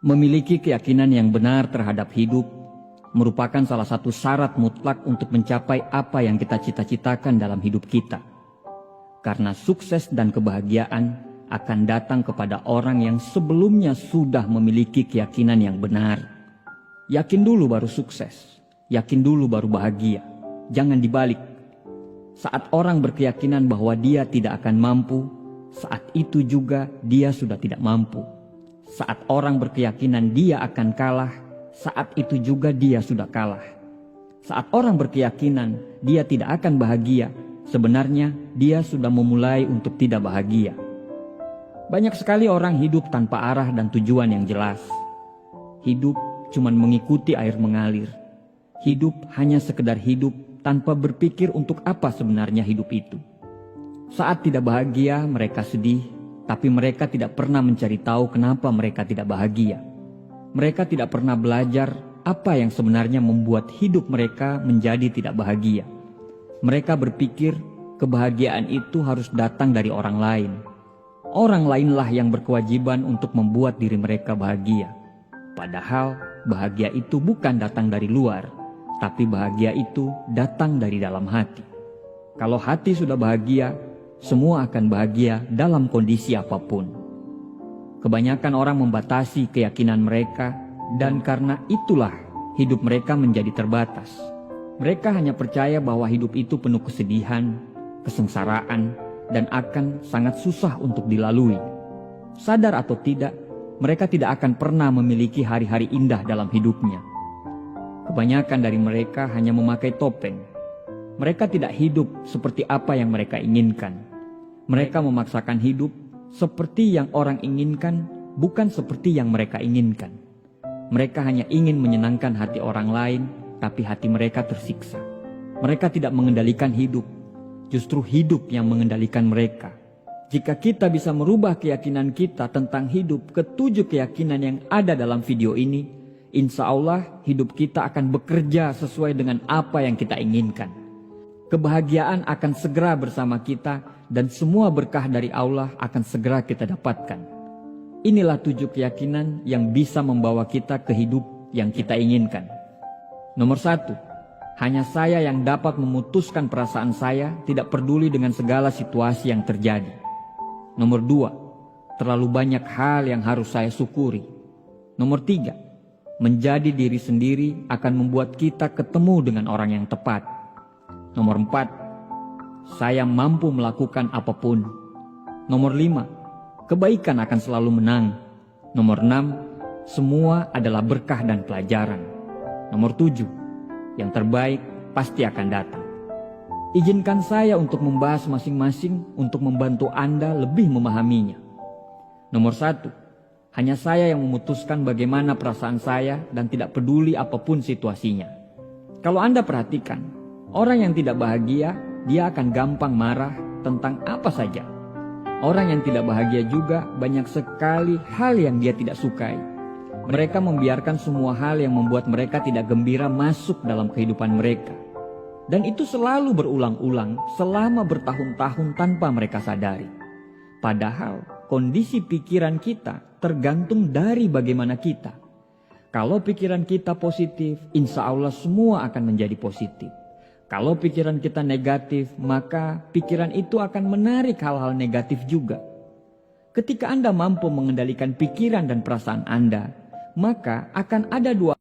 Memiliki keyakinan yang benar terhadap hidup merupakan salah satu syarat mutlak untuk mencapai apa yang kita cita-citakan dalam hidup kita. Karena sukses dan kebahagiaan akan datang kepada orang yang sebelumnya sudah memiliki keyakinan yang benar. Yakin dulu baru sukses, yakin dulu baru bahagia. Jangan dibalik. Saat orang berkeyakinan bahwa dia tidak akan mampu, saat itu juga dia sudah tidak mampu. Saat orang berkeyakinan dia akan kalah, saat itu juga dia sudah kalah. Saat orang berkeyakinan dia tidak akan bahagia, sebenarnya dia sudah memulai untuk tidak bahagia. Banyak sekali orang hidup tanpa arah dan tujuan yang jelas. Hidup cuma mengikuti air mengalir. Hidup hanya sekedar hidup tanpa berpikir untuk apa sebenarnya hidup itu. Saat tidak bahagia mereka sedih, tapi mereka tidak pernah mencari tahu kenapa mereka tidak bahagia. Mereka tidak pernah belajar apa yang sebenarnya membuat hidup mereka menjadi tidak bahagia. Mereka berpikir kebahagiaan itu harus datang dari orang lain. Orang lainlah yang berkewajiban untuk membuat diri mereka bahagia. Padahal bahagia itu bukan datang dari luar, tapi bahagia itu datang dari dalam hati. Kalau hati sudah bahagia, semua akan bahagia dalam kondisi apapun. Kebanyakan orang membatasi keyakinan mereka, dan karena itulah hidup mereka menjadi terbatas. Mereka hanya percaya bahwa hidup itu penuh kesedihan, kesengsaraan, dan akan sangat susah untuk dilalui. Sadar atau tidak, mereka tidak akan pernah memiliki hari-hari indah dalam hidupnya. Kebanyakan dari mereka hanya memakai topeng. Mereka tidak hidup seperti apa yang mereka inginkan. Mereka memaksakan hidup seperti yang orang inginkan, bukan seperti yang mereka inginkan. Mereka hanya ingin menyenangkan hati orang lain, tapi hati mereka tersiksa. Mereka tidak mengendalikan hidup, justru hidup yang mengendalikan mereka. Jika kita bisa merubah keyakinan kita tentang hidup ke 7 keyakinan yang ada dalam video ini, insya Allah hidup kita akan bekerja sesuai dengan apa yang kita inginkan. Kebahagiaan akan segera bersama kita dan semua berkah dari Allah akan segera kita dapatkan. Inilah 7 keyakinan yang bisa membawa kita ke hidup yang kita inginkan. Nomor 1, hanya saya yang dapat memutuskan perasaan saya, tidak peduli dengan segala situasi yang terjadi. Nomor 2, terlalu banyak hal yang harus saya syukuri. Nomor 3, menjadi diri sendiri akan membuat kita ketemu dengan orang yang tepat. Nomor 4, saya mampu melakukan apapun. Nomor 5, kebaikan akan selalu menang. Nomor 6, semua adalah berkah dan pelajaran. Nomor 7, yang terbaik pasti akan datang. Izinkan saya untuk membahas masing-masing untuk membantu Anda lebih memahaminya. Nomor 1, hanya saya yang memutuskan bagaimana perasaan saya dan tidak peduli apapun situasinya. Kalau Anda perhatikan, orang yang tidak bahagia, dia akan gampang marah tentang apa saja. Orang yang tidak bahagia juga banyak sekali hal yang dia tidak sukai. Mereka membiarkan semua hal yang membuat mereka tidak gembira masuk dalam kehidupan mereka. Dan itu selalu berulang-ulang selama bertahun-tahun tanpa mereka sadari. Padahal kondisi pikiran kita tergantung dari bagaimana kita. Kalau pikiran kita positif, insya Allah semua akan menjadi positif. Kalau pikiran kita negatif, maka pikiran itu akan menarik hal-hal negatif juga. Ketika Anda mampu mengendalikan pikiran dan perasaan Anda, maka akan ada 2